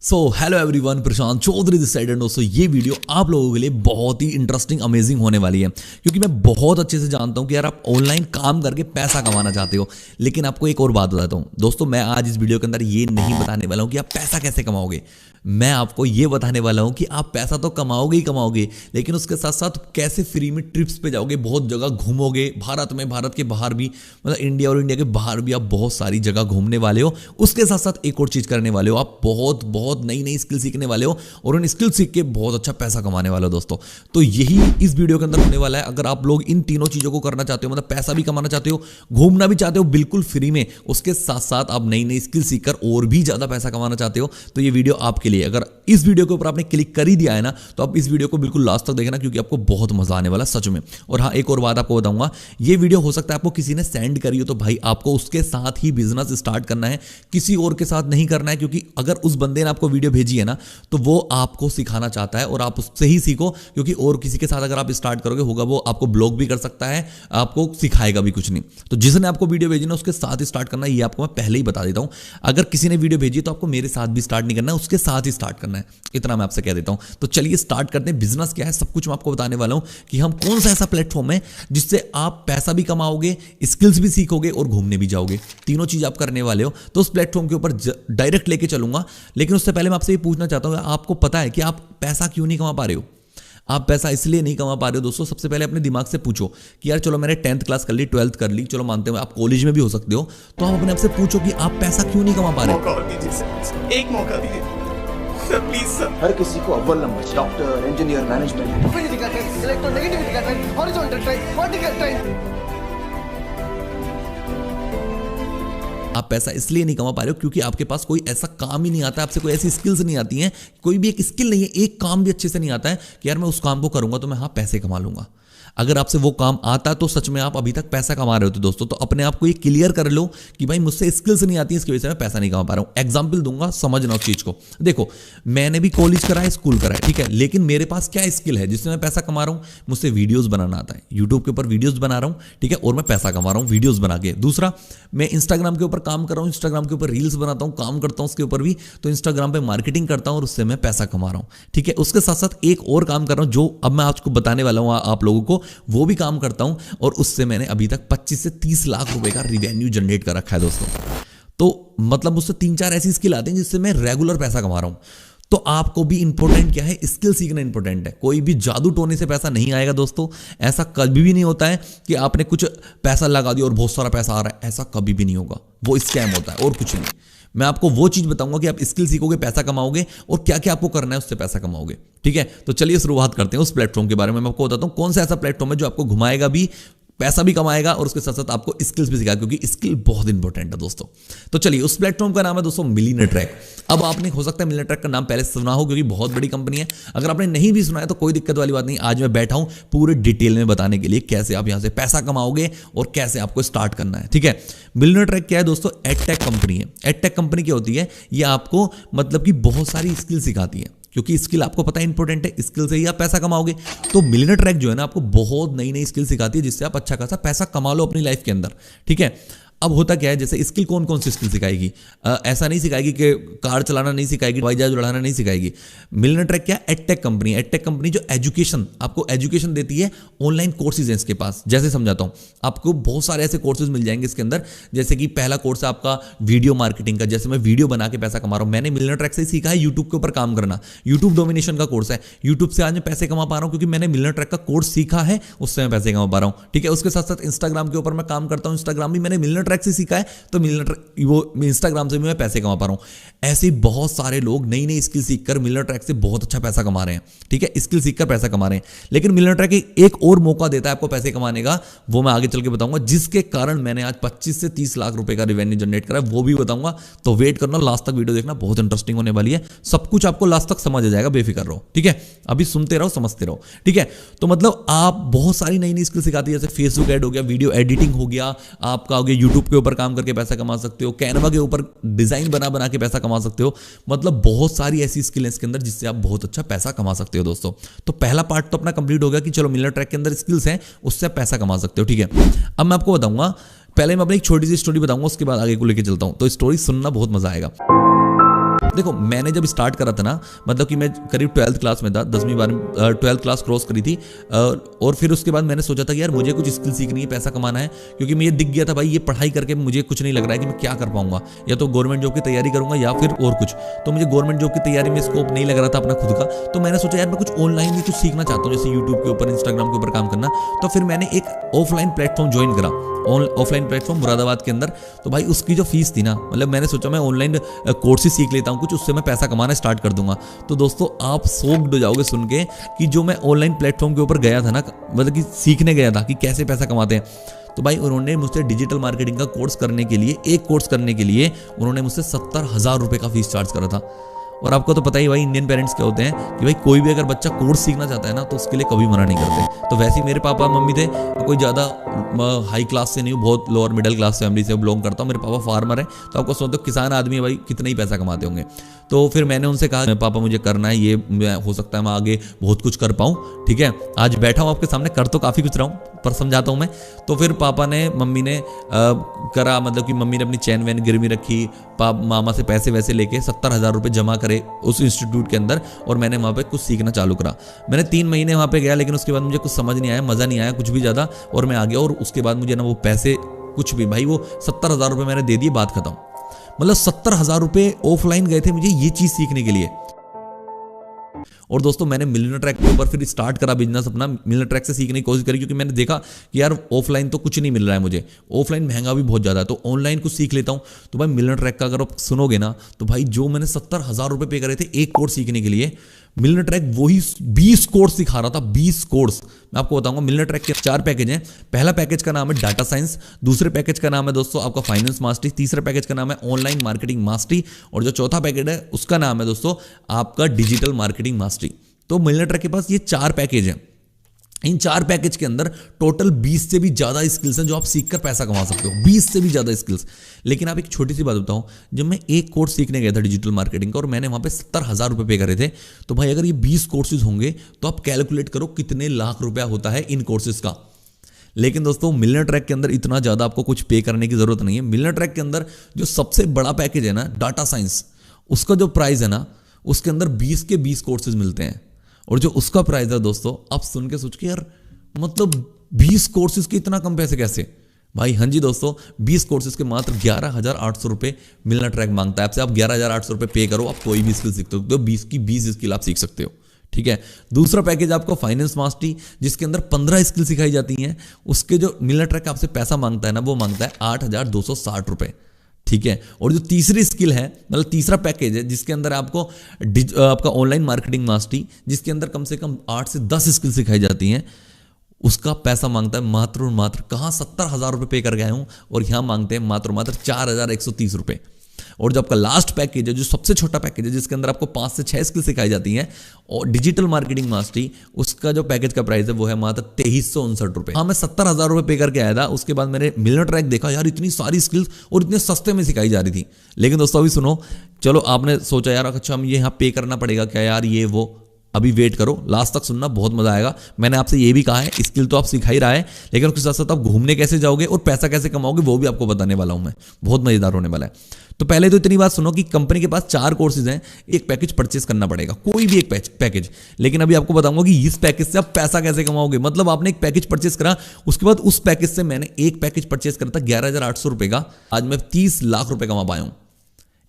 So hello everyone, Prashant Chaudhary this side. And दोस्तों ये video आप लोगों के लिए बहुत ही इंटरेस्टिंग अमेजिंग होने वाली है, क्योंकि मैं बहुत अच्छे से जानता हूं कि यार आप ऑनलाइन काम करके पैसा कमाना चाहते हो। लेकिन आपको एक और बात बताता हूं दोस्तों, मैं आज इस वीडियो के अंदर ये नहीं बताने वाला हूं कि आप पैसा कैसे कमाओगे। मैं आपको ये बताने वाला हूं कि आप पैसा तो कमाओगे ही कमाओगे, लेकिन उसके साथ साथ कैसे फ्री में ट्रिप्स पे जाओगे, बहुत जगह घूमोगे भारत में, भारत के बाहर भी, मतलब इंडिया और इंडिया के बाहर भी आप बहुत सारी जगह घूमने वाले हो। उसके साथ साथ एक और चीज़ करने वाले हो, आप बहुत बहुत नई नई स्किल सीखने वाले हो और उन स्किल सीख के बहुत अच्छा पैसा कमाने वाले हो दोस्तों। तो यही इस वीडियो के अंदर होने वाला है। अगर आप लोग इन तीनों चीज़ों को करना चाहते हो, मतलब पैसा भी कमाना चाहते हो, घूमना भी चाहते हो बिल्कुल फ्री में, उसके साथ साथ आप नई नई स्किल सीखकर और भी ज़्यादा पैसा कमाना चाहते हो, तो ये वीडियो आपके लिए। अगर इस वीडियो के ऊपर आपने क्लिक कर ही दिया है ना, तो आप इस वीडियो को बिल्कुल लास्ट तक देखना, क्योंकि आपको बहुत मजा आने वाला सच में। और हाँ, एक और बात आपको बताऊंगा, ये वीडियो हो सकता है आपको किसी ने सेंड करी हो, तो भाई आपको उसके साथ ही बिजनेस स्टार्ट करना है, किसी और के साथ नहीं करना है। क्योंकि अगर उस बंदे ने आपको वीडियो भेजी है ना, तो वो आपको सिखाना चाहता है और आप उससे ही सीखो, क्योंकि और किसी के साथ अगर आप स्टार्ट करोगे होगा वो आपको ब्लॉक भी कर सकता है, आपको सिखाएगा भी कुछ नहीं। तो जिसने आपको वीडियो भेजी ना, उसके साथ ही स्टार्ट करना है, ये आपको मैं पहले ही बता देता हूं। अगर किसी ने वीडियो भेजी तो आपको मेरे साथ भी स्टार्ट नहीं करना है, उसके साथ ही स्टार्ट करना है, इतना मैं आपसे कह देता हूं। तो चलिए स्टार्ट करते हैं। बिजनेस क्या है सब कुछ मैं आपको बताने वाला हूं, कि हम कौन सा ऐसा प्लेटफॉर्म है जिससे आप पैसा भी कमाओगे, स्किल्स भी सीखोगे और घूमने भी जाओगे। तीनों चीज आप करने वाले हो, तो उस प्लेटफॉर्म के ऊपर डायरेक्ट लेके चलूंगा। लेकिन उससे पहले मैं आपसे ये पूछना चाहता हूं, आपको पता है कि आप पैसा क्यों नहीं कमा पा रहे हो? आप पैसा इसलिए नहीं कमा पा रहे हो दोस्तों, सबसे पहले अपने दिमाग से पूछो कि यार चलो मैंने 10th क्लास कर ली, 12th कर ली, चलो मानते हैं आप कॉलेज में भी हो सकते हो, तो आप अपने आप से पूछो कि आप पैसा क्यों नहीं कमा पा रहे हो। मौका और दीजिए सर, एक मौका दीजिए सर, प्लीज सर। हर किसी को अव्वल number, doctor, engineer, management, physical trend, electronegativity trend, horizontal trend, vertical trend. आप पैसा इसलिए नहीं कमा पा रहे हो क्योंकि आपके पास कोई ऐसा काम ही नहीं आता है, आपसे कोई ऐसी स्किल्स नहीं आती हैं, कोई भी एक स्किल नहीं है, एक काम भी अच्छे से नहीं आता है कि यार मैं उस काम को करूंगा तो मैं हाँ पैसे कमा लूंगा। अगर आपसे वो काम आता है तो सच में आप अभी तक पैसा कमा रहे हो। तो दोस्तों, तो अपने आप को ये क्लियर कर लो कि भाई मुझसे स्किल्स नहीं आती, इसकी वजह से मैं पैसा नहीं कमा पा रहा हूं। एग्जांपल दूंगा, समझना उस चीज को। देखो, मैंने भी कॉलेज करा है, स्कूल करा है, ठीक है, लेकिन मेरे पास क्या स्किल है जिससे मैं पैसा कमा रहा हूं? मुझसे वीडियोस बनाना आता है, यूट्यूब के ऊपर वीडियोस बना रहा हूं, ठीक है, और मैं पैसा कमा रहा हूं वीडियोस बना के। दूसरा, मैं इंस्टाग्राम के ऊपर काम कर रहा हूं, इंस्टाग्राम के ऊपर रील्स बनाता हूं, काम करता हूं उसके ऊपर भी, तो इंस्टाग्राम पे मार्केटिंग करता हूं और उससे मैं पैसा कमा रहा हूं, ठीक है। उसके साथ साथ एक और काम कर रहा हूं जो अब मैं आपको बताने वाला हूं आप लोगों को, वो भी काम करता हूं और उससे मैंने अभी तक 25 से 30 लाख रुपए का रिवेन्यू जनरेट कर रखा है दोस्तों। तो मतलब मुझसे 3-4 ऐसी स्किल आती हैं जिससे मैं रेगुलर पैसा कमा रहा हूं। तो आपको भी इंपॉर्टेंट क्या है? स्किल सीखना इंपॉर्टेंट है। कोई भी जादू टोने से पैसा नहीं आएगा दोस्तों। ऐसा कभी भी नहीं होता है कि आपने कुछ पैसा लगा दिया और बहुत सारा पैसा आ रहा है, ऐसा कभी भी नहीं होगा। वो स्कैम होता है और कुछ नहीं। मैं आपको वो चीज बताऊंगा कि आप स्किल सीखोगे, पैसा कमाओगे और क्या क्या आपको करना है उससे पैसा कमाओगे, ठीक है। तो चलिए शुरुआत करते हैं उस प्लेटफॉर्म के बारे में। मैं आपको बताता हूं कौन सा ऐसा प्लेटफॉर्म है जो आपको घुमाएगा भी, पैसा भी कमाएगा और उसके साथ साथ आपको स्किल्स भी सिखाएगा, क्योंकि स्किल बहुत इंपॉर्टेंट है दोस्तों। तो चलिए, उस प्लेटफॉर्म का नाम है दोस्तों मिलियनेयर ट्रैक। अब आपने हो सकता है मिलियनेयर ट्रैक का नाम पहले सुना हो, क्योंकि बहुत बड़ी कंपनी है। अगर आपने नहीं भी सुना है तो कोई दिक्कत वाली बात नहीं, आज मैं बैठा हूं पूरे डिटेल में बताने के लिए कैसे आप यहां से पैसा कमाओगे और कैसे आपको स्टार्ट करना है, ठीक है। मिलियनेयर ट्रैक क्या है दोस्तों? एडटेक कंपनी है। एडटेक कंपनी क्या होती है? ये आपको मतलब कि बहुत सारी स्किल सिखाती है, क्योंकि स्किल आपको पता है इंपॉर्टेंट है, स्किल से ही आप पैसा कमाओगे। तो मिलियनेयर ट्रैक जो है ना, आपको बहुत नई नई स्किल सिखाती है जिससे आप अच्छा खासा पैसा कमा लो अपनी लाइफ के अंदर, ठीक है। अब होता क्या है, जैसे स्किल कौन कौन सी स्किल सिखाएगी? ऐसा नहीं सिखाएगी कि कार चलाना नहीं सिखाएगी, हवाई जहाज उड़ाना नहीं सिखाएगी। मिलियनेयर ट्रैक क्या है? Edtech company. एडटेक कंपनी जो एजुकेशन, आपको एजुकेशन देती है, ऑनलाइन कोर्सेज हैं इसके पास। जैसे समझाता हूँ, आपको बहुत सारे ऐसे कोर्सेज मिल जाएंगे इसके अंदर। जैसे कि पहला कोर्स है आपका वीडियो मार्केटिंग का, जैसे मैं वीडियो बना के पैसा कमा रहा हूँ। मैंने मिलियनेयर ट्रैक से सीखा है यूट्यूब के ऊपर काम करना। यूट्यूब डोमिनेशन का कोर्स है, यूट्यूब से आज मैं पैसे कमा पा रहा हूँ क्योंकि मैंने मिलियनेयर ट्रैक का कोर्स सीखा है, उससे मैं पैसे कमा पा रहा हूँ, ठीक है। उसके साथ साथ इंस्टाग्राम के ऊपर मैं काम करता हूँ, इंस्टाग्राम भी मैंने मिलियनेयर ट्रैक से सीखा है, तो मिलियनेयर वो इंस्टाग्राम से भी मैं पैसे कमा पा रहा हूं। ऐसे बहुत सारे लोग नई नई स्किल सीखकर मिलियनेयर ट्रैक से बहुत अच्छा पैसा कमा रहे हैं, ठीक है, स्किल सीखकर पैसा कमा रहे हैं। लेकिन मिलियनेयर ट्रैक एक और मौका देता है आपको पैसे कमाने का, वो मैं आगे चल के बताऊंगा, जिसके कारण मैंने आज 25 से 30 लाख रुपए का रेवेन्यू जनरेट करा है, वो भी बताऊंगा। तो वेट करना, लास्ट तक वीडियो देखना, बहुत इंटरेस्टिंग होने वाली है। सब कुछ आपको लास्ट तक समझ आ जाएगा, बेफिक्र रहो, ठीक है। अभी सुनते रहो, समझते रहो, ठीक है। तो मतलब आप बहुत सारी नई नई स्किल सिखाती है, जैसे फेसबुक ऐड हो गया, वीडियो एडिटिंग हो गया, आपका हो गया यूट्यूब के ऊपर काम करके पैसा कमा सकते हो, कैनवा के ऊपर डिजाइन बना बना के पैसा कमा सकते हो। मतलब बहुत सारी ऐसी स्किल है इसके अंदर जिससे आप बहुत अच्छा पैसा कमा सकते हो दोस्तों। तो पहला पार्ट तो अपना कंप्लीट हो गया कि चलो मिलियनेयर ट्रैक के अंदर स्किल्स हैं, उससे आप पैसा कमा सकते हो, ठीक है। अब मैं आपको बताऊंगा, पहले मैं अपनी एक छोटी सी स्टोरी बताऊंगा, उसके बाद आगे को लेके चलता हूं। तो स्टोरी सुनना बहुत मजा आएगा। देखो मैंने जब स्टार्ट करा था ना, मतलब कि मैं करीब 12th क्लास में था, 10वीं 12वीं 12th क्लास क्रॉस करी थी, और फिर उसके बाद मैंने सोचा था कि यार मुझे कुछ स्किल सीखनी है, पैसा कमाना है, क्योंकि मुझे दिख गया था भाई ये पढ़ाई करके मुझे कुछ नहीं लग रहा है कि मैं क्या कर पाऊंगा, या तो गवर्नमेंट जॉब की तैयारी करूंगा या फिर और कुछ। तो मुझे गवर्नमेंट जॉब की तैयारी में स्कोप नहीं लग रहा था अपना खुद का, तो मैंने सोचा यार मैं कुछ ऑनलाइन भी कुछ सीखना चाहता हूँ, जैसे यूट्यूब के ऊपर, इंस्टाग्राम के ऊपर काम करना। तो फिर मैंने एक ऑफलाइन प्लेटफॉर्म ज्वाइन करा, ऑफलाइन प्लेटफॉर्म मुरादाबाद के अंदर। तो भाई उसकी जो फीस थी ना, मतलब मैंने सोचा मैं ऑनलाइन कोर्स ही सीख लेता हूँ कुछ, उससे मैं पैसा कमाना स्टार्ट कर दूंगा। तो दोस्तों आप शॉक्ड हो जाओगे सुन के कि जो मैं ऑनलाइन प्लेटफॉर्म के ऊपर गया था ना, मतलब कि सीखने गया था कि कैसे पैसा कमाते हैं, तो भाई उन्होंने मुझसे डिजिटल मार्केटिंग का कोर्स करने के लिए, एक कोर्स करने के लिए उन्होंने मुझसे 70,000 रुपये का फीस चार्ज करा था। और आपको तो पता ही भाई इंडियन पेरेंट्स क्या होते हैं कि भाई कोई भी अगर बच्चा कोर्स सीखना चाहता है ना तो उसके लिए कभी मना नहीं करते। तो वैसे ही मेरे पापा मम्मी थे, कोई ज़्यादा हाई क्लास से नहीं हूँ, बहुत लोअर मिडिल क्लास फैमिली से बिलोंग करता हूँ। मेरे पापा फार्मर है, तो आपको सोचते हो किसान आदमी है भाई, कितना ही पैसा कमाते होंगे। तो फिर मैंने उनसे कहा पापा मुझे करना है, ये हो सकता है मैं आगे बहुत कुछ कर पाऊँ, ठीक है। आज बैठा हूँ आपके सामने, कर तो काफ़ी कुछ रहा हूँ पर समझाता हूँ मैं। तो फिर पापा ने, मम्मी ने करा, मतलब कि मम्मी ने अपनी चैन वैन गिरवी रखी, मामा से पैसे वैसे लेके 70,000 रुपये जमा करे उस इंस्टीट्यूट के अंदर, और मैंने वहाँ पे कुछ सीखना चालू करा। मैंने 3 महीने वहाँ पे गया, लेकिन उसके बाद मुझे कुछ समझ नहीं आया, मज़ा नहीं आया कुछ भी ज़्यादा, और मैं आ गया। और उसके बाद मुझे ना वो पैसे कुछ भी, भाई वो 70,000 रुपये मैंने दे दिए, बात खत्म। मतलब 70,000 रुपये ऑफलाइन गए थे मुझे ये चीज़ सीखने के लिए। और दोस्तों मैंने मिलियनेयर ट्रैक के ऊपर फिर स्टार्ट करा बिजनेस अपना, मिलियनेयर ट्रैक से सीखने की कोशिश करी, क्योंकि मैंने देखा कि यार ऑफलाइन तो कुछ नहीं मिल रहा है मुझे, ऑफलाइन महंगा भी बहुत ज़्यादा है, तो ऑनलाइन कुछ सीख लेता हूँ। तो भाई मिलियनेयर ट्रैक का अगर आप सुनोगे ना, तो भाई जो मैंने 70,000 रुपये पे करे थे एक कोर्स सीखने के लिए, मिलियनेयर ट्रैक वही 20 कोर्स सिखा रहा था, 20 कोर्स। मैं आपको बताऊंगा मिलियनेयर ट्रैक के 4 पैकेज हैं। पहला पैकेज का नाम है डाटा साइंस, दूसरे पैकेज का नाम है दोस्तों आपका फाइनेंस मास्टरी, तीसरे पैकेज का नाम है ऑनलाइन मार्केटिंग मास्टरी, और जो चौथा पैकेज है उसका नाम है दोस्तों आपका डिजिटल मार्केटिंग मास्टरी। तो मिलियनेयर ट्रैक के पास ये 4 पैकेज हैं। इन 4 पैकेज के अंदर टोटल 20 से भी ज़्यादा स्किल्स हैं जो आप सीखकर पैसा कमा सकते हो, 20 से भी ज़्यादा स्किल्स। लेकिन आप एक छोटी सी बात बताऊं, जब मैं एक कोर्स सीखने गया था डिजिटल मार्केटिंग का, और मैंने वहाँ पे 70,000 रुपये पे करे थे, तो भाई अगर ये 20 कोर्सेज होंगे तो आप कैलकुलेट करो कितने लाख रुपया होता है इन कोर्सेज का। लेकिन दोस्तों मिलियनेयर ट्रैक के अंदर इतना ज़्यादा आपको कुछ पे करने की ज़रूरत नहीं है। मिलियनेयर ट्रैक के अंदर जो सबसे बड़ा पैकेज है ना डाटा साइंस, उसका जो प्राइस है ना, उसके अंदर 20 के 20 कोर्सेज मिलते हैं। और जो उसका प्राइस है दोस्तों, आप सुन के सोच के यार मतलब 20 कोर्सेज के इतना कम पैसे कैसे भाई? हाँ जी दोस्तों, 20 कोर्सेज के मात्र 11,800 रुपये मिलियनेयर ट्रैक मांगता है आपसे। आप 11,800 रुपये पे करो, आप कोई भी स्किल सीख सकते हो, 20 की 20 स्किल आप सीख सकते हो, ठीक है। दूसरा पैकेज आपको फाइनेंस मास्टरी, जिसके अंदर 15 स्किल सिखाई जाती हैं। उसके जो मिलियनेयर ट्रैक आपसे पैसा मांगता है ना, वो मांगता है 8,260 रुपये, ठीक है। और जो तीसरी स्किल है, मतलब तीसरा पैकेज है, जिसके अंदर आपको आपका ऑनलाइन मार्केटिंग मास्टरी, जिसके अंदर कम से कम 8 से 10 स्किल सिखाई जाती हैं, उसका पैसा मांगता है मात्र और मात्र, कहाँ 70,000 रुपये पे कर गया हूँ, और यहाँ मांगते हैं मात्र 4,130 रुपये। और जो आपका लास्ट पैकेज है, जो सबसे छोटा पैकेज है, जिसके अंदर आपको 5 से 6 स्किल सिखाई जाती हैं, और डिजिटल मार्केटिंग मास्टरी, उसका जो पैकेज का प्राइस है वो है मात्र 2,359 रुपये। हाँ, मैं 70,000 रुपये पे करके आया था। उसके बाद मैंने मिलियनेयर ट्रैक देखा, यार इतनी सारी स्किल्स और इतने सस्ते में सिखाई जा रही थी। लेकिन दोस्तों अभी सुनो, चलो आपने सोचा यार अच्छा हम ये यहाँ पे करना पड़ेगा क्या यार, ये वो, अभी वेट करो, लास्ट तक सुनना, बहुत मजा आएगा। मैंने आपसे ये भी कहा है स्किल तो आप सिखा ही रहा है, लेकिन उसके साथ साथ आप घूमने कैसे जाओगे और पैसा कैसे कमाओगे वो भी आपको बताने वाला हूं मैं, बहुत मजेदार होने वाला है। तो पहले तो इतनी बात सुनो कि कंपनी के पास 4 कोर्सेज हैं, एक पैकेज परचेस करना पड़ेगा, कोई भी एक पैकेज। लेकिन अभी आपको बताऊंगा कि इस पैकेज से आप पैसा कैसे कमाओगे। मतलब आपने एक पैकेज परचेस करा, उसके बाद उस पैकेज से मैंने एक पैकेज परचेस करा था 11,800 रुपये का, आज मैं 30 लाख रुपए कमा पाया हूं।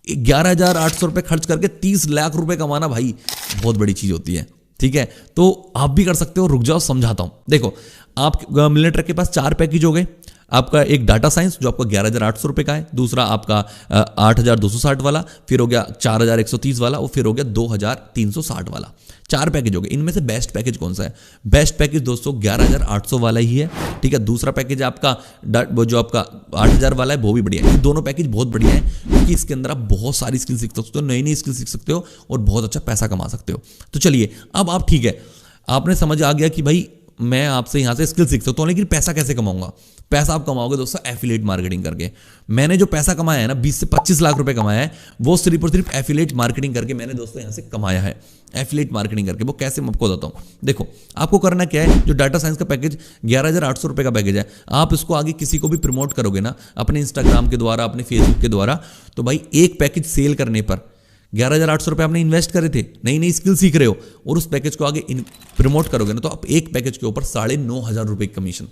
11,800 रुपये खर्च करके 30 लाख रुपए कमाना भाई बहुत बड़ी चीज होती है, ठीक है। तो आप भी कर सकते हो, रुक जाओ समझाता हूं। देखो, आप मिलियनेयर ट्रैक के पास 4 पैकेज हो गए। आपका एक डाटा साइंस जो आपका 11,800 रुपये का है, दूसरा आपका 8,260 वाला, फिर हो गया 4,130 वाला, और फिर हो गया 2,360 वाला। 4 पैकेज हो गए। इनमें से बेस्ट पैकेज कौन सा है? बेस्ट पैकेज दोस्तों 11,800 वाला ही है, ठीक है। दूसरा पैकेज आपका जो आपका 8,000 वाला है, वो भी बढ़िया है। ये दोनों पैकेज बहुत बढ़िया है, क्योंकि इसके अंदर आप बहुत सारी स्किल सीख सकते हो, नई नई स्किल सीख सकते हो, और बहुत अच्छा पैसा कमा सकते हो। तो चलिए अब आप, ठीक है, आपने समझ आ गया कि भाई मैं आपसे यहाँ से स्किल सीख सकता हूँ, लेकिन पैसा कैसे कमाऊंगा? पैसा आप कमाओगे दोस्तों एफिलिएट मार्केटिंग करके। मैंने जो पैसा कमाया है ना, 20 से 25 लाख रुपए कमाया है, वो सिर्फ और सिर्फ एफिलिएट मार्केटिंग करके मैंने दोस्तों यहाँ से कमाया है। एफिलिएट मार्केटिंग करके, वो कैसे मैं आपको बताता हूँ। देखो, आपको करना क्या है, जो डाटा साइंस का पैकेज 11,800 रुपये का पैकेज है, आप इसको आगे किसी को भी प्रमोट करोगे ना, अपने इंस्टाग्राम के द्वारा, अपने फेसबुक के द्वारा, तो भाई एक पैकेज सेल करने पर 11,800 रुपये आपने इन्वेस्ट करे थे, नई नई स्किल सीख रहे हो और उस पैकेज को आगे प्रमोट करोगे ना, तो आप एक पैकेज के ऊपर 9,500 रुपये की कमीशन,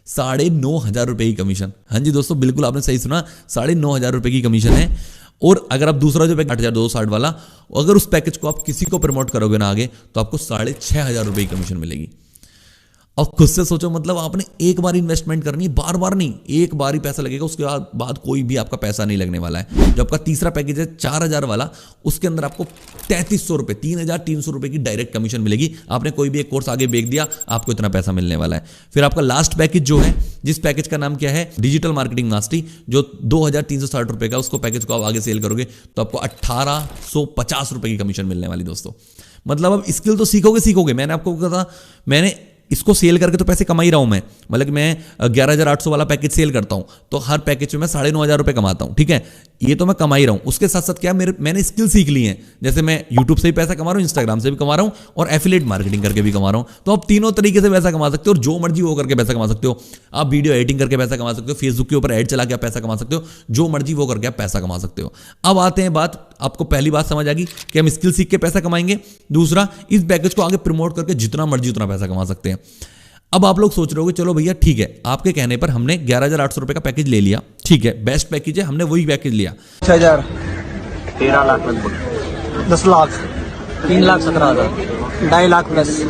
9,500 रुपये की कमीशन। हाँ जी दोस्तों, बिल्कुल आपने सही सुना, 9,500 रुपये की कमीशन है। और अगर आप दूसरा जो पैकेज 8,260 वाला, अगर उस पैकेज को आप किसी को प्रमोट करोगे ना आगे, तो आपको 6,500 रुपये की कमीशन मिलेगी। और खुद से सोचो, मतलब आपने एक बार इन्वेस्टमेंट करनी है, बार बार नहीं, एक बार ही पैसा लगेगा, उसके बाद कोई भी आपका पैसा नहीं लगने वाला है। जो आपका तीसरा पैकेज है 4,000 वाला, उसके अंदर आपको 3,300 रुपये, 3,300 रुपये की डायरेक्ट कमीशन मिलेगी। आपने कोई भी एक कोर्स आगे बेच दिया, आपको इतना पैसा मिलने वाला है। फिर आपका लास्ट पैकेज जो है, जिस पैकेज का नाम क्या है, डिजिटल मार्केटिंग मास्टरी, जो 2,360 रुपये का, उसको पैकेज को आप आगे सेल करोगे तो आपको 1,850 रुपये की कमीशन मिलने वाली दोस्तों। मतलब अब स्किल तो सीखोगे। मैंने आपको कहा था, मैंने इसको सेल करके तो पैसे कमा ही रहा हूं मैं, मतलब कि मैं 11,800 वाला पैकेज सेल करता हूं तो हर पैकेज में मैं 9,500 रुपये कमाता हूं, ठीक है, ये तो मैं कमा ही रहा हूं। उसके साथ साथ क्या, मैंने स्किल सीख ली है, जैसे मैं यूट्यूब से भी पैसा कमा रहा हूं, इंस्टाग्राम से भी कमा रहा हूं और एफिलिएट मार्केटिंग करके भी कमा रहा हूं। तो आप तीनों तरीके से पैसा कमा सकते हो और जो मर्जी वो करके पैसा कमा सकते हो। आप वीडियो एडिटिंग करके पैसा कमा सकते हो, फेसबुक के ऊपर ऐड चला के आप पैसा कमा सकते हो, जो मर्जी वो करके आप पैसा कमा सकते हो। अब आते हैं बात, आपको पहली बात समझ आ गई कि हम स्किल सीख के पैसा कमाएंगे। दूसरा, इस पैकेज को आगे प्रमोट करके जितना मर्जी उतना पैसा कमा सकते हैं। अब आप लोग सोच रहे हो, चलो भैया ठीक है, आपके कहने पर हमने 11,800 रुपये का पैकेज ले लिया, ठीक है, बेस्ट पैकेज है, हमने वही पैकेज लिया। 6,000, 13 लाख लगभग, 10 लाख, 3,17,000, 2.5 लाख प्लस।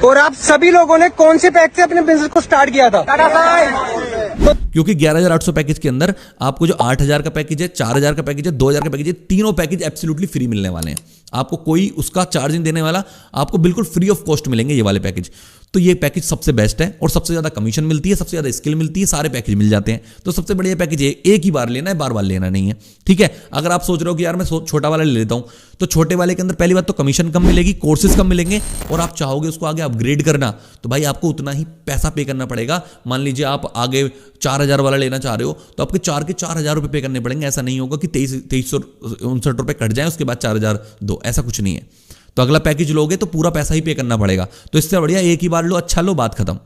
और आप सभी लोगों ने कौन से पैक से अपने बिजनेस को स्टार्ट किया था? क्योंकि 11,800 पैकेज के अंदर आपको जो 8,000 का पैकेज है, 4,000 का पैकेज है, 2,000 का पैकेज है, तीनों पैकेज एब्सोल्युटली फ्री मिलने वाले हैं। आपको कोई उसका चार्ज नहीं देने वाला, आपको बिल्कुल फ्री ऑफ कॉस्ट मिलेंगे ये वाले पैकेज। तो ये पैकेज सबसे बेस्ट है और सबसे ज्यादा कमीशन मिलती है, सबसे ज्यादा स्किल मिलती है, सारे पैकेज मिल जाते हैं। तो सबसे बढ़िया पैकेज एक ही बार लेना है, बार बार लेना नहीं है, ठीक है। अगर आप सोच रहे हो कि यार मैं छोटा वाला ले लेता हूं, तो छोटे वाले के अंदर पहली बात तो कमीशन कम मिलेगी, कोर्सेज कम मिलेंगे, और आप चाहोगे उसको आगे अपग्रेड करना तो भाई आपको उतना ही पैसा पे करना पड़ेगा। मान लीजिए आप आगे 4,000 वाला लेना चाह रहे हो तो आपके 4,000 रुपये पे करने पड़ेंगे। ऐसा नहीं होगा कि 2,359 रुपये कट जाए उसके बाद 4,000 दो, ऐसा कुछ नहीं है। तो अगला पैकेज लोगे तो पूरा पैसा ही पे करना पड़ेगा। तो इससे बढ़िया एक ही बार लो, अच्छा लो, बात खत्म।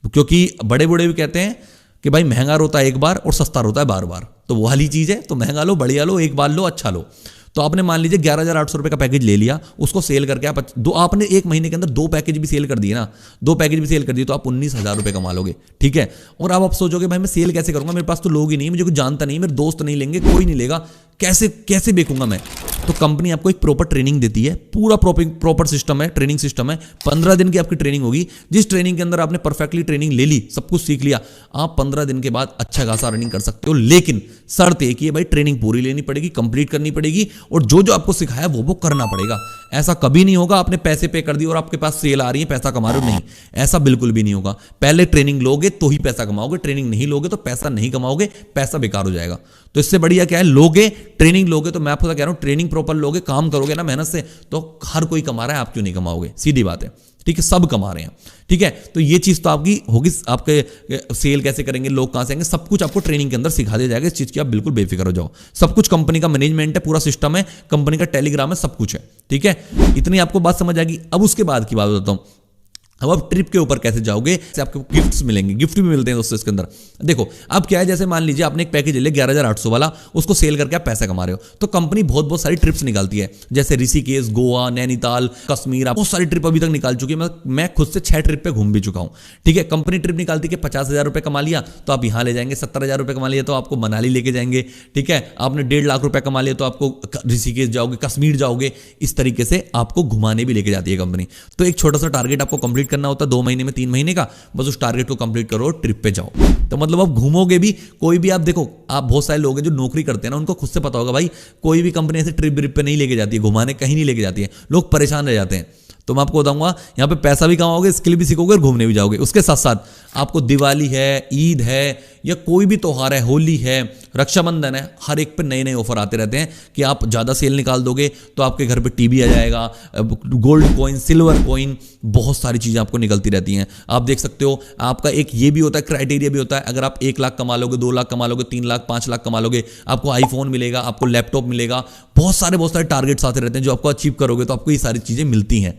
क्योंकि बड़े बूढ़े भी कहते हैं कि भाई महंगा रोता है एक बार और सस्ता रोता है बार बार, तो वो वाली चीज़ है। तो महंगा लो, बढ़िया लो, एक बार लो, अच्छा लो। तो आपने मान लीजिए 11,800 रुपये का पैकेज ले लिया, उसको सेल करके आपने एक महीने के अंदर 2 पैकेज भी सेल कर दिए ना, 2 पैकेज भी सेल कर दिए तो आप 19,000 रुपये कमा लोगे, ठीक है। और अब आप सोचोगे भाई मैं सेल कैसे करूंगा, मेरे पास तो लोग ही नहीं, मुझे कोई जानता नहीं, मेरे दोस्त नहीं लेंगे, कोई नहीं लेगा, कैसे बेचूंगा मैं। तो कंपनी आपको एक प्रॉपर ट्रेनिंग देती है, पूरा प्रॉपर सिस्टम है, ट्रेनिंग सिस्टम है। 15 दिन की आपकी ट्रेनिंग होगी, जिस ट्रेनिंग के अंदर आपने परफेक्टली ट्रेनिंग ले ली, सब कुछ सीख लिया, आप 15 दिन के बाद अच्छा खासा रनिंग कर सकते हो। लेकिन शर्त एक ही है भाई, ट्रेनिंग पूरी लेनी पड़ेगी, कंप्लीट करनी पड़ेगी, और जो आपको सिखाया वो करना पड़ेगा। ऐसा कभी नहीं होगा आपने पैसे पे कर दिए और आपके पास सेल आ रही है, पैसा कमा रहे हो, नहीं, ऐसा बिल्कुल भी नहीं होगा। पहले ट्रेनिंग लोगे तो ही पैसा कमाओगे, ट्रेनिंग नहीं लोगे तो पैसा नहीं कमाओगे, पैसा बेकार हो जाएगा। तो इससे बढ़िया क्या है, लोगे, ट्रेनिंग लोगे, तो मैं आपको कह रहा हूं ट्रेनिंग प्रॉपर लोगे, काम करोगे ना मेहनत से, तो हर कोई कमा रहा है, आप क्यों नहीं कमाओगे, सीधी बात है, ठीक है, सब कमा रहे हैं, ठीक है। तो ये चीज तो आपकी होगी, आपके सेल कैसे करेंगे, लोग कहां से आएंगे, सब कुछ आपको ट्रेनिंग के अंदर सिखा दिया जाएगा। इस चीज की आप बिल्कुल बेफिक्र हो जाओ, सब कुछ कंपनी का मैनेजमेंट है, पूरा सिस्टम है, कंपनी का टेलीग्राम है, सब कुछ है, ठीक है। इतनी आपको बात समझ आ गई। अब उसके बाद की बात बताता हूं, अब आप ट्रिप के ऊपर कैसे जाओगे, आपको गिफ्ट्स मिलेंगे, गिफ्ट भी मिलते हैं दोस्तों इसके अंदर। देखो अब क्या है, जैसे मान लीजिए आपने एक पैकेज ले लिया 11,800 वाला, उसको सेल करके आप पैसा कमा रहे हो, तो कंपनी बहुत सारी ट्रिप्स निकालती है, जैसे ऋषिकेश, गोवा, नैनीताल, कश्मीर, बहुत सारी ट्रिप अभी तक निकाल चुकी है। मैं खुद से 6 ट्रिप पे घूम भी चुका हूं, ठीक है। कंपनी ट्रिप निकालती है कि 50,000 रुपये कमा लिया तो आप यहां ले जाएंगे, 70,000 रुपये कमा लिया तो आपको मनाली लेके जाएंगे, ठीक है। आपने 1.5 लाख रुपये कमा लिया तो आपको ऋषिकेश जाओगे, कश्मीर जाओगे, इस तरीके से आपको घुमाने भी लेके जाती है कंपनी। तो एक छोटा सा टारगेट आपको कंप्लीट करना होता है 2 महीने में, 3 महीने का, बस उस टारगेट को कंप्लीट करो, ट्रिप पे जाओ। तो मतलब आप घूमोगे भी, कोई भी, आप देखो, आप बहुत सारे लोग हैं जो नौकरी करते हैं ना, उनको खुद से पता होगा भाई कोई भी कंपनी ऐसे ट्रिप पे नहीं लेके जाती है, घुमाने कहीं नहीं लेके जाती है, लोग परेशान रह जाते हैं। तो मैं आपको बताऊंगा, यहाँ पे पैसा भी कमाओगे, स्किल भी सीखोगे और घूमने भी जाओगे। उसके साथ साथ आपको दिवाली है, ईद है, या कोई भी त्यौहार है, होली है, रक्षाबंधन है, हर एक पे नए नए ऑफर आते रहते हैं कि आप ज़्यादा सेल निकाल दोगे तो आपके घर पे टीवी आ जाएगा, गोल्ड कॉइन, सिल्वर कॉइन, बहुत सारी चीज़ें आपको निकलती रहती हैं। आप देख सकते हो, आपका एक ये भी होता है, क्राइटेरिया भी होता है, अगर आप 1 लाख कमा लोगे, 2 लाख कमा लोगे, 3 लाख, 5 लाख कमा लोगे, आपको आईफोन मिलेगा, आपको लैपटॉप मिलेगा, बहुत सारे टारगेट्स आते रहते हैं जो आपको अचीव करोगे तो आपको ये सारी चीज़ें मिलती हैं।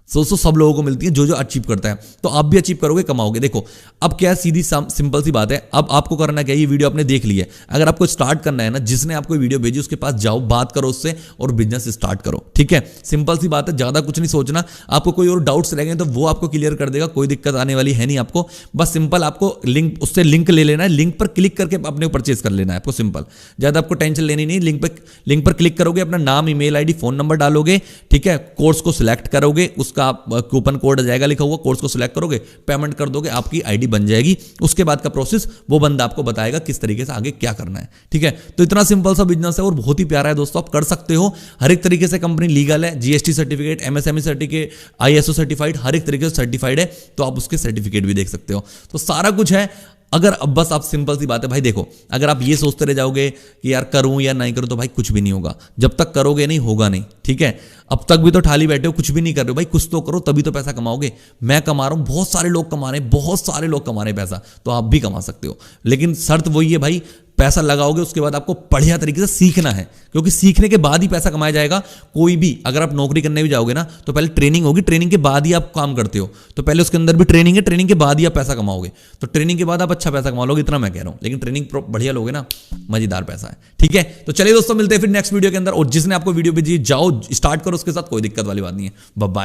सो सब लोगों को मिलती है जो अचीव करता है। तो आप भी अचीव करोगे, कमाओगे। देखो अब क्या सीधी सिंपल सी बात है, अब आपको करना क्या है, ये वीडियो आपने देख ली है, अगर आपको स्टार्ट करना है ना, जिसने आपको वीडियो भेजी उसके पास जाओ, बात करो उससे और बिजनेस स्टार्ट करो। ठीक है, सिंपल सी बात है, ज्यादा कुछ नहीं सोचना। आपको कोई और डाउट्स रह गए तो वो आपको क्लियर कर देगा, कोई दिक्कत आने वाली है नहीं आपको। बस सिंपल आपको लिंक, उससे लिंक ले लेना है, लिंक पर क्लिक करके अपने परचेज कर लेना है आपको, सिंपल। ज्यादा आपको टेंशन लेनी नहीं। लिंक पर क्लिक करोगे, अपना नाम, ईमेल आईडी, फोन नंबर डालोगे, ठीक है, कोर्स को सिलेक्ट करोगे, उसका कूपन कोड आ जाएगा लिखा हुआ, कोर्स को सिलेक्ट करोगे, पेमेंट कर दोगे, आपकी आईडी बन जाएगी। उसके बाद का प्रोसेस वो बंदा आपको बताएगा किस तरीके से आगे क्या करना है। ठीक है, तो इतना सिंपल सा बिजनेस है और बहुत ही प्यारा है दोस्तों, आप कर सकते हो। हर एक तरीके से कंपनी लीगल है, GST certificate, MSME certificate, ISO certified, हर एक तरीके से सर्टिफाइड है, तो आप उसके सर्टिफिकेट भी देख सकते हो। तो सारा कुछ है। अगर अब बस आप, सिंपल सी बात है भाई, देखो अगर आप ये सोचते रह जाओगे कि यार करूं या नहीं करूं, तो भाई कुछ भी नहीं होगा। जब तक करोगे नहीं होगा नहीं। ठीक है, अब तक भी तो ठाली बैठे हो, कुछ भी नहीं कर रहे हो भाई, कुछ तो करो, तभी तो पैसा कमाओगे। मैं कमा रहा हूं, बहुत सारे लोग कमा रहे हैं, बहुत सारे लोग कमा रहे हैं पैसा, तो आप भी कमा सकते हो। लेकिन शर्त वही है भाई, पैसा लगाओगे उसके बाद आपको बढ़िया तरीके से सीखना है, क्योंकि सीखने के बाद ही पैसा कमाया जाएगा। कोई भी, अगर आप नौकरी करने भी जाओगे ना, तो पहले ट्रेनिंग होगी, ट्रेनिंग के बाद ही आप काम करते हो, तो पहले उसके अंदर भी ट्रेनिंग है, ट्रेनिंग के बाद ही आप पैसा कमाओगे। तो ट्रेनिंग के बाद आप अच्छा पैसा कमा लोगे, इतना मैं कह रहा हूं। लेकिन ट्रेनिंग बढ़िया लोगे ना, मजेदार पैसा है। ठीक है, तो चलिए दोस्तों, मिलते हैं फिर नेक्स्ट वीडियो के अंदर। और जिसने आपको वीडियो भेजी, जाओ स्टार्ट करो उसके साथ, कोई दिक्कत वाली बात नहीं है। Bye bye.